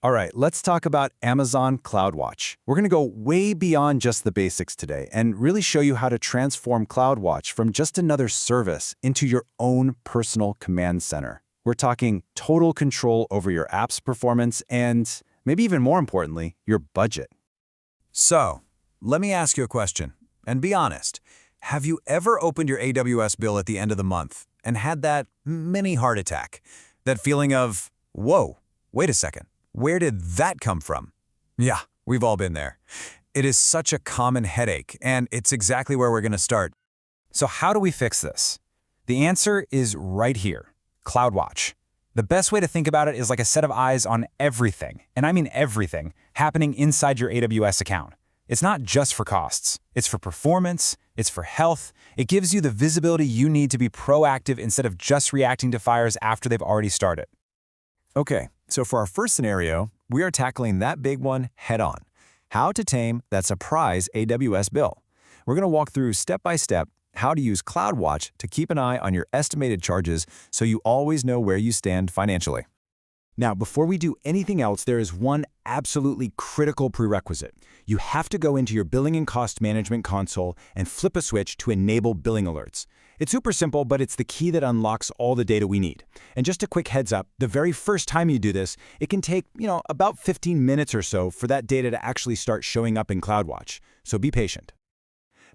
All right, let's talk about Amazon CloudWatch. We're going to go way beyond just the basics today and really show you how to transform CloudWatch from just another service into your own personal command center. We're talking total control over your app's performance and, maybe even more importantly, your budget. So, let me ask you a question, and be honest. Have you ever opened your AWS bill at the end of the month and had that mini heart attack? That feeling of, whoa, wait a second, where did that come from? Yeah, we've all been there. It is such a common headache, and it's exactly where we're going to start. So how do we fix this? The answer is right here, CloudWatch. The best way to think about it is like a set of eyes on everything, and I mean everything, happening inside your AWS account. It's not just for costs. It's for performance, it's for health. It gives you the visibility you need to be proactive instead of just reacting to fires after they've already started. Okay, so for our first scenario, we are tackling that big one head-on. How to tame that surprise AWS bill. We're going to walk through step-by-step how to use CloudWatch to keep an eye on your estimated charges so you always know where you stand financially. Now, before we do anything else, there is one absolutely critical prerequisite. You have to go into your billing and cost management console and flip a switch to enable billing alerts. It's super simple, but it's the key that unlocks all the data we need. And just a quick heads up, the very first time you do this, it can take, about 15 minutes or so for that data to actually start showing up in CloudWatch. So be patient.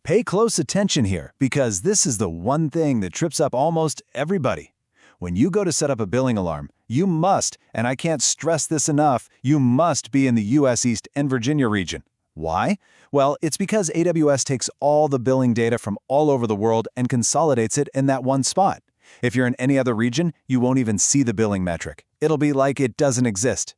Pay close attention here, because this is the one thing that trips up almost everybody. When you go to set up a billing alarm, you must, and I can't stress this enough, you must be in the US East and Virginia region. Why? Well, it's because AWS takes all the billing data from all over the world and consolidates it in that one spot. If you're in any other region, you won't even see the billing metric. It'll be like it doesn't exist.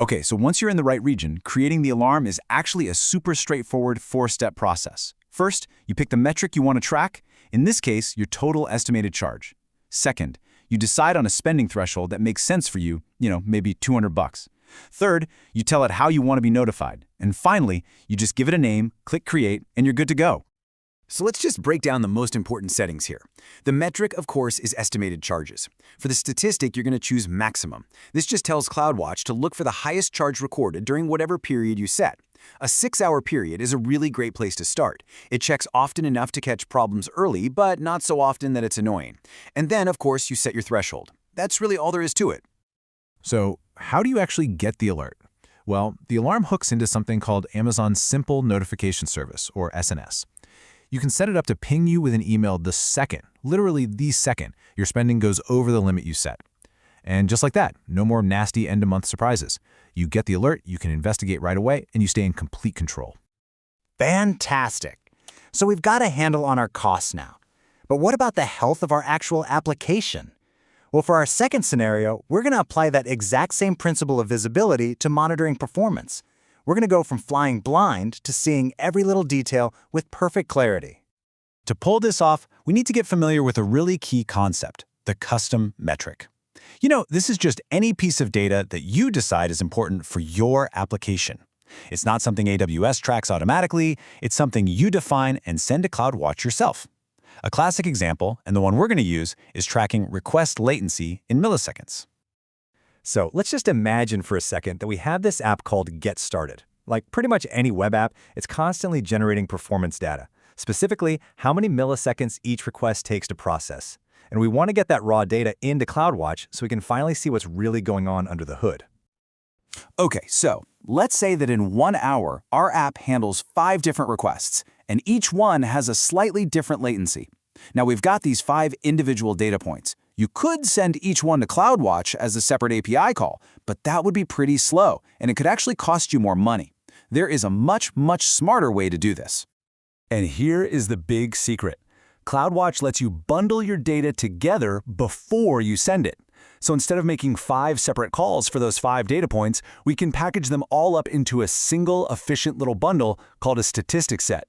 Okay, so once you're in the right region, creating the alarm is actually a super straightforward 4-step process. First, you pick the metric you want to track, in this case, your total estimated charge. Second, you decide on a spending threshold that makes sense for you, maybe $200. Third, you tell it how you want to be notified. And finally, you just give it a name, click Create, and you're good to go. So let's just break down the most important settings here. The metric, of course, is estimated charges. For the statistic, you're going to choose maximum. This just tells CloudWatch to look for the highest charge recorded during whatever period you set. A 6-hour period is a really great place to start. It checks often enough to catch problems early, but not so often that it's annoying. And then, of course, you set your threshold. That's really all there is to it. So how do you actually get the alert? Well, the alarm hooks into something called Amazon's Simple Notification Service, or SNS. You can set it up to ping you with an email the second, literally the second, your spending goes over the limit you set. And just like that, no more nasty end-of-month surprises. You get the alert, you can investigate right away, and you stay in complete control. Fantastic. So we've got a handle on our costs now. But what about the health of our actual application? Well, for our second scenario, we're going to apply that exact same principle of visibility to monitoring performance. We're going to go from flying blind to seeing every little detail with perfect clarity. To pull this off, we need to get familiar with a really key concept, the custom metric. This is just any piece of data that you decide is important for your application. It's not something AWS tracks automatically, it's something you define and send to CloudWatch yourself. A classic example, and the one we're going to use, is tracking request latency in milliseconds. So let's just imagine for a second that we have this app called Get Started. Like pretty much any web app, it's constantly generating performance data, specifically how many milliseconds each request takes to process. And we want to get that raw data into CloudWatch so we can finally see what's really going on under the hood. Okay, so let's say that in 1 hour, our app handles 5 different requests, and each one has a slightly different latency. Now we've got these 5 individual data points. You could send each one to CloudWatch as a separate API call, but that would be pretty slow, and it could actually cost you more money. There is a much smarter way to do this. And here is the big secret. CloudWatch lets you bundle your data together before you send it. So instead of making 5 separate calls for those 5 data points, we can package them all up into a single efficient little bundle called a statistics set.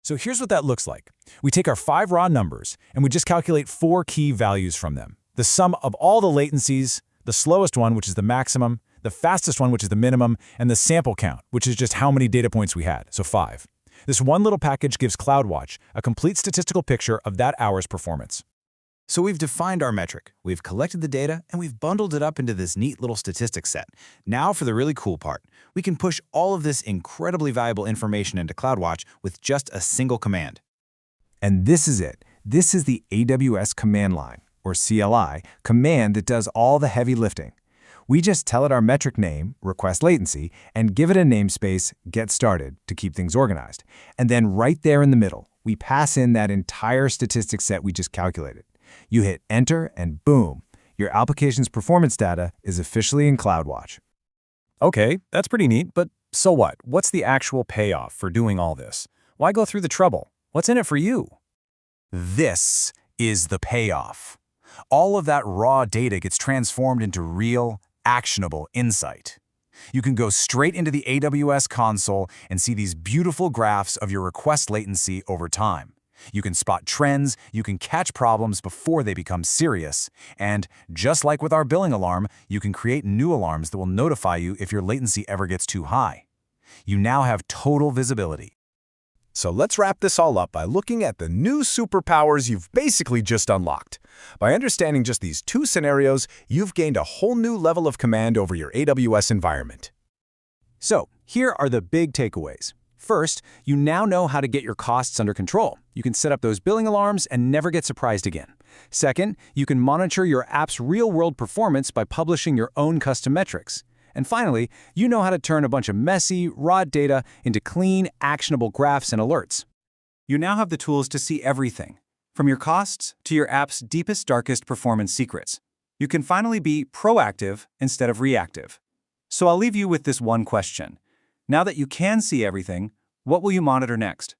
So here's what that looks like. We take our 5 raw numbers, and we just calculate 4 key values from them. The sum of all the latencies, the slowest one, which is the maximum, the fastest one, which is the minimum, and the sample count, which is just how many data points we had, so 5. This one little package gives CloudWatch a complete statistical picture of that hour's performance. So we've defined our metric, we've collected the data, and we've bundled it up into this neat little statistics set. Now for the really cool part. We can push all of this incredibly valuable information into CloudWatch with just a single command. And this is it. This is the AWS command line, or CLI, command that does all the heavy lifting. We just tell it our metric name, request latency, and give it a namespace, get started, to keep things organized. And then right there in the middle, we pass in that entire statistics set we just calculated. You hit enter and boom, your application's performance data is officially in CloudWatch. Okay, that's pretty neat, but so what? What's the actual payoff for doing all this? Why go through the trouble? What's in it for you? This is the payoff. All of that raw data gets transformed into real, actionable insight. You can go straight into the AWS console and see these beautiful graphs of your request latency over time. You can spot trends, you can catch problems before they become serious, and just like with our billing alarm, you can create new alarms that will notify you if your latency ever gets too high. You now have total visibility. So let's wrap this all up by looking at the new superpowers you've basically just unlocked. By understanding just these two scenarios, you've gained a whole new level of command over your AWS environment. So, here are the big takeaways. First, you now know how to get your costs under control. You can set up those billing alarms and never get surprised again. Second, you can monitor your app's real-world performance by publishing your own custom metrics. And finally, you know how to turn a bunch of messy, raw data into clean, actionable graphs and alerts. You now have the tools to see everything, from your costs to your app's deepest, darkest performance secrets. You can finally be proactive instead of reactive. So I'll leave you with this one question. Now that you can see everything, what will you monitor next?